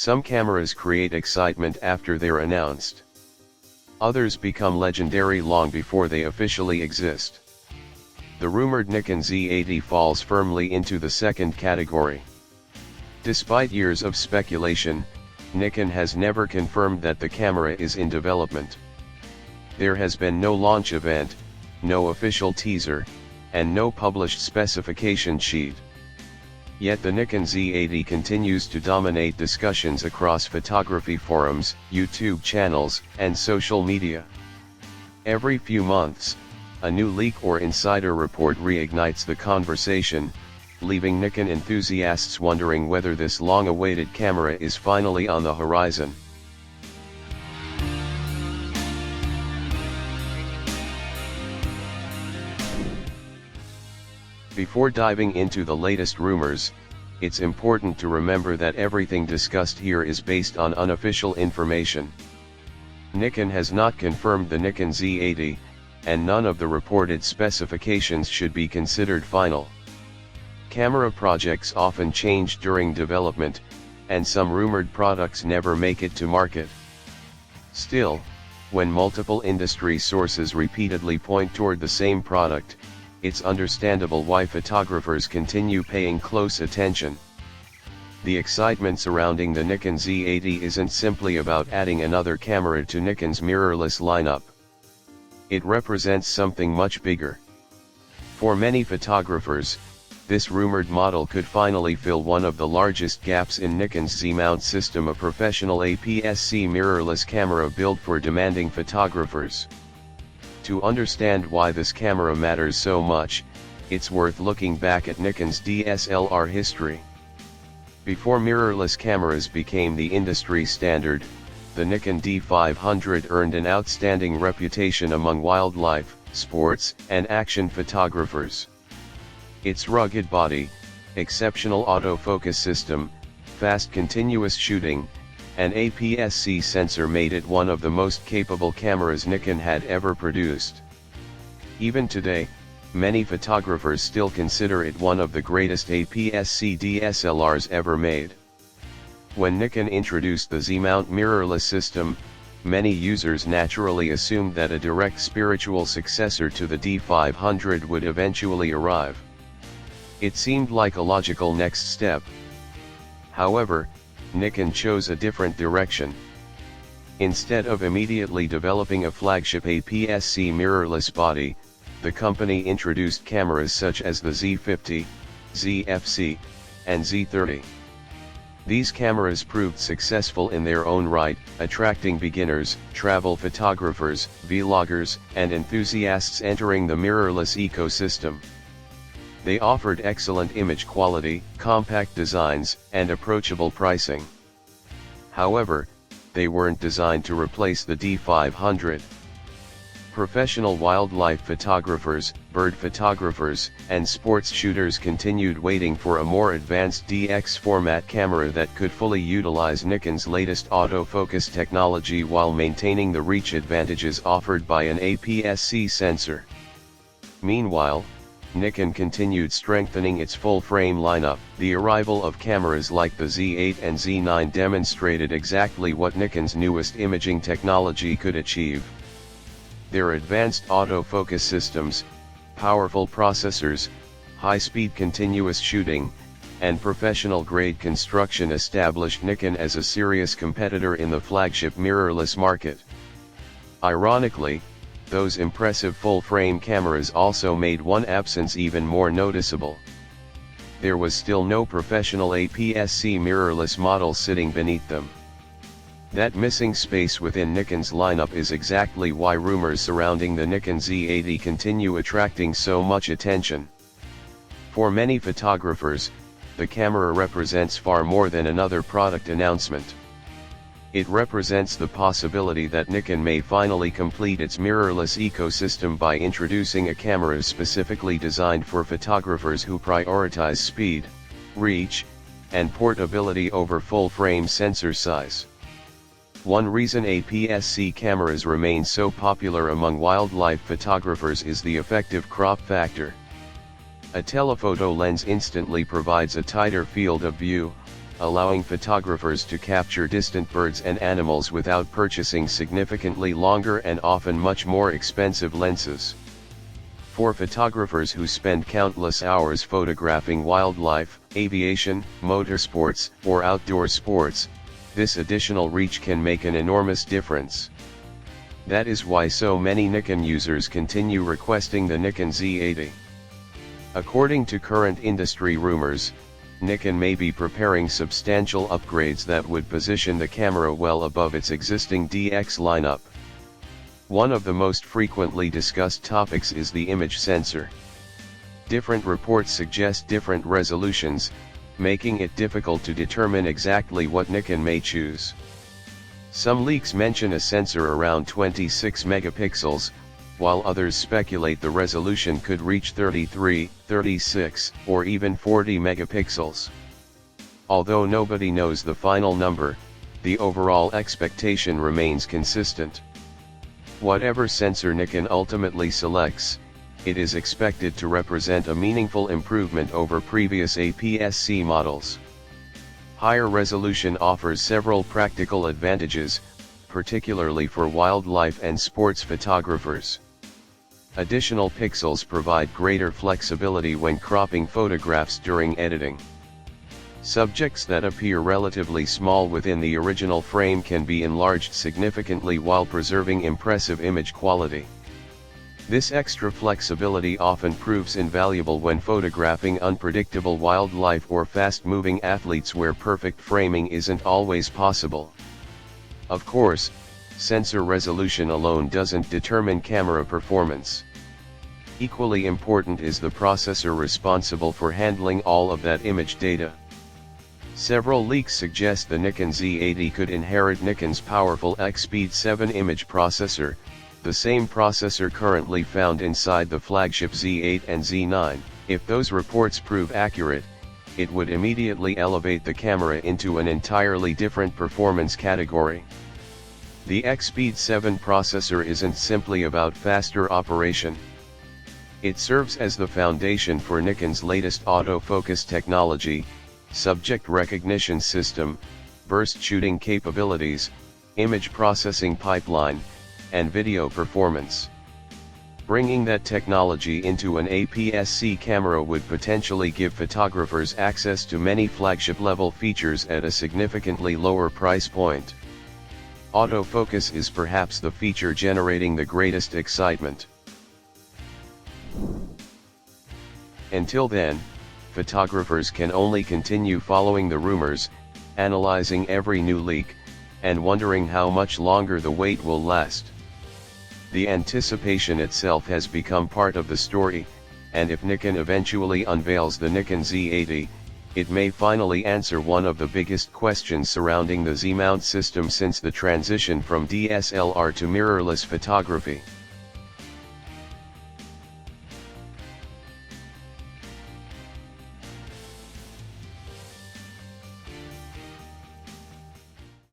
Some cameras create excitement after they're announced. Others become legendary long before they officially exist. The rumored Nikon Z80 falls firmly into the second category. Despite years of speculation, Nikon has never confirmed that the camera is in development. There has been no launch event, no official teaser, and no published specification sheet. Yet the Nikon Z80 continues to dominate discussions across photography forums, YouTube channels, and social media. Every few months, a new leak or insider report reignites the conversation, leaving Nikon enthusiasts wondering whether this long-awaited camera is finally on the horizon. Before diving into the latest rumors, it's important to remember that everything discussed here is based on unofficial information. Nikon has not confirmed the Nikon Z80, and none of the reported specifications should be considered final. Camera projects often change during development, and some rumored products never make it to market. Still, when multiple industry sources repeatedly point toward the same product, it's understandable why photographers continue paying close attention. The excitement surrounding the Nikon Z80 isn't simply about adding another camera to Nikon's mirrorless lineup. It represents something much bigger. For many photographers, this rumored model could finally fill one of the largest gaps in Nikon's Z-mount system, a professional APS-C mirrorless camera built for demanding photographers. To understand why this camera matters so much, it's worth looking back at Nikon's DSLR history. Before mirrorless cameras became the industry standard, the Nikon D500 earned an outstanding reputation among wildlife, sports, and action photographers. Its rugged body, exceptional autofocus system, fast continuous shooting, and APS-C sensor made it one of the most capable cameras Nikon had ever produced. Even today, many photographers still consider it one of the greatest APS-C DSLRs ever made. When Nikon introduced the Z-mount mirrorless system, many users naturally assumed that a direct spiritual successor to the D500 would eventually arrive. It seemed like a logical next step. However, Nikon chose a different direction. Instead of immediately developing a flagship APS-C mirrorless body, the company introduced cameras such as the Z50, ZF-C, and Z30. These cameras proved successful in their own right, attracting beginners, travel photographers, vloggers, and enthusiasts entering the mirrorless ecosystem. They offered excellent image quality, compact designs, and approachable pricing. However, they weren't designed to replace the D500. Professional wildlife photographers, bird photographers, and sports shooters continued waiting for a more advanced DX format camera that could fully utilize Nikon's latest autofocus technology while maintaining the reach advantages offered by an APS-C sensor. Meanwhile, Nikon continued strengthening its full-frame lineup. The arrival of cameras like the Z8 and Z9 demonstrated exactly what Nikon's newest imaging technology could achieve. Their advanced autofocus systems, powerful processors, high-speed continuous shooting, and professional-grade construction established Nikon as a serious competitor in the flagship mirrorless market. Ironically, those impressive full-frame cameras also made one absence even more noticeable. There was still no professional APS-C mirrorless model sitting beneath them. That missing space within Nikon's lineup is exactly why rumors surrounding the Nikon Z80 continue attracting so much attention. For many photographers, the camera represents far more than another product announcement. It represents the possibility that Nikon may finally complete its mirrorless ecosystem by introducing a camera specifically designed for photographers who prioritize speed, reach, and portability over full-frame sensor size. One reason APS-C cameras remain so popular among wildlife photographers is the effective crop factor. A telephoto lens instantly provides a tighter field of view, allowing photographers to capture distant birds and animals without purchasing significantly longer and often much more expensive lenses. For photographers who spend countless hours photographing wildlife, aviation, motorsports, or outdoor sports, this additional reach can make an enormous difference. That is why so many Nikon users continue requesting the Nikon Z80. According to current industry rumors, Nikon may be preparing substantial upgrades that would position the camera well above its existing DX lineup. One of the most frequently discussed topics is the image sensor. Different reports suggest different resolutions, making it difficult to determine exactly what Nikon may choose. Some leaks mention a sensor around 26 megapixels, while others speculate the resolution could reach 33, 36, or even 40 megapixels. Although nobody knows the final number, the overall expectation remains consistent. Whatever sensor Nikon ultimately selects, it is expected to represent a meaningful improvement over previous APS-C models. Higher resolution offers several practical advantages, particularly for wildlife and sports photographers. Additional pixels provide greater flexibility when cropping photographs during editing. Subjects that appear relatively small within the original frame can be enlarged significantly while preserving impressive image quality. This extra flexibility often proves invaluable when photographing unpredictable wildlife or fast-moving athletes where perfect framing isn't always possible. Of course, sensor resolution alone doesn't determine camera performance. Equally important is the processor responsible for handling all of that image data. Several leaks suggest the Nikon Z80 could inherit Nikon's powerful XSpeed 7 image processor, the same processor currently found inside the flagship Z8 and Z9. If those reports prove accurate, it would immediately elevate the camera into an entirely different performance category. The XSpeed 7 processor isn't simply about faster operation. It serves as the foundation for Nikon's latest autofocus technology, subject recognition system, burst shooting capabilities, image processing pipeline, and video performance. Bringing that technology into an APS-C camera would potentially give photographers access to many flagship-level features at a significantly lower price point. Autofocus is perhaps the feature generating the greatest excitement. Until then, photographers can only continue following the rumors, analyzing every new leak, and wondering how much longer the wait will last. The anticipation itself has become part of the story, and if Nikon eventually unveils the Nikon Z80, it may finally answer one of the biggest questions surrounding the Z-mount system since the transition from DSLR to mirrorless photography.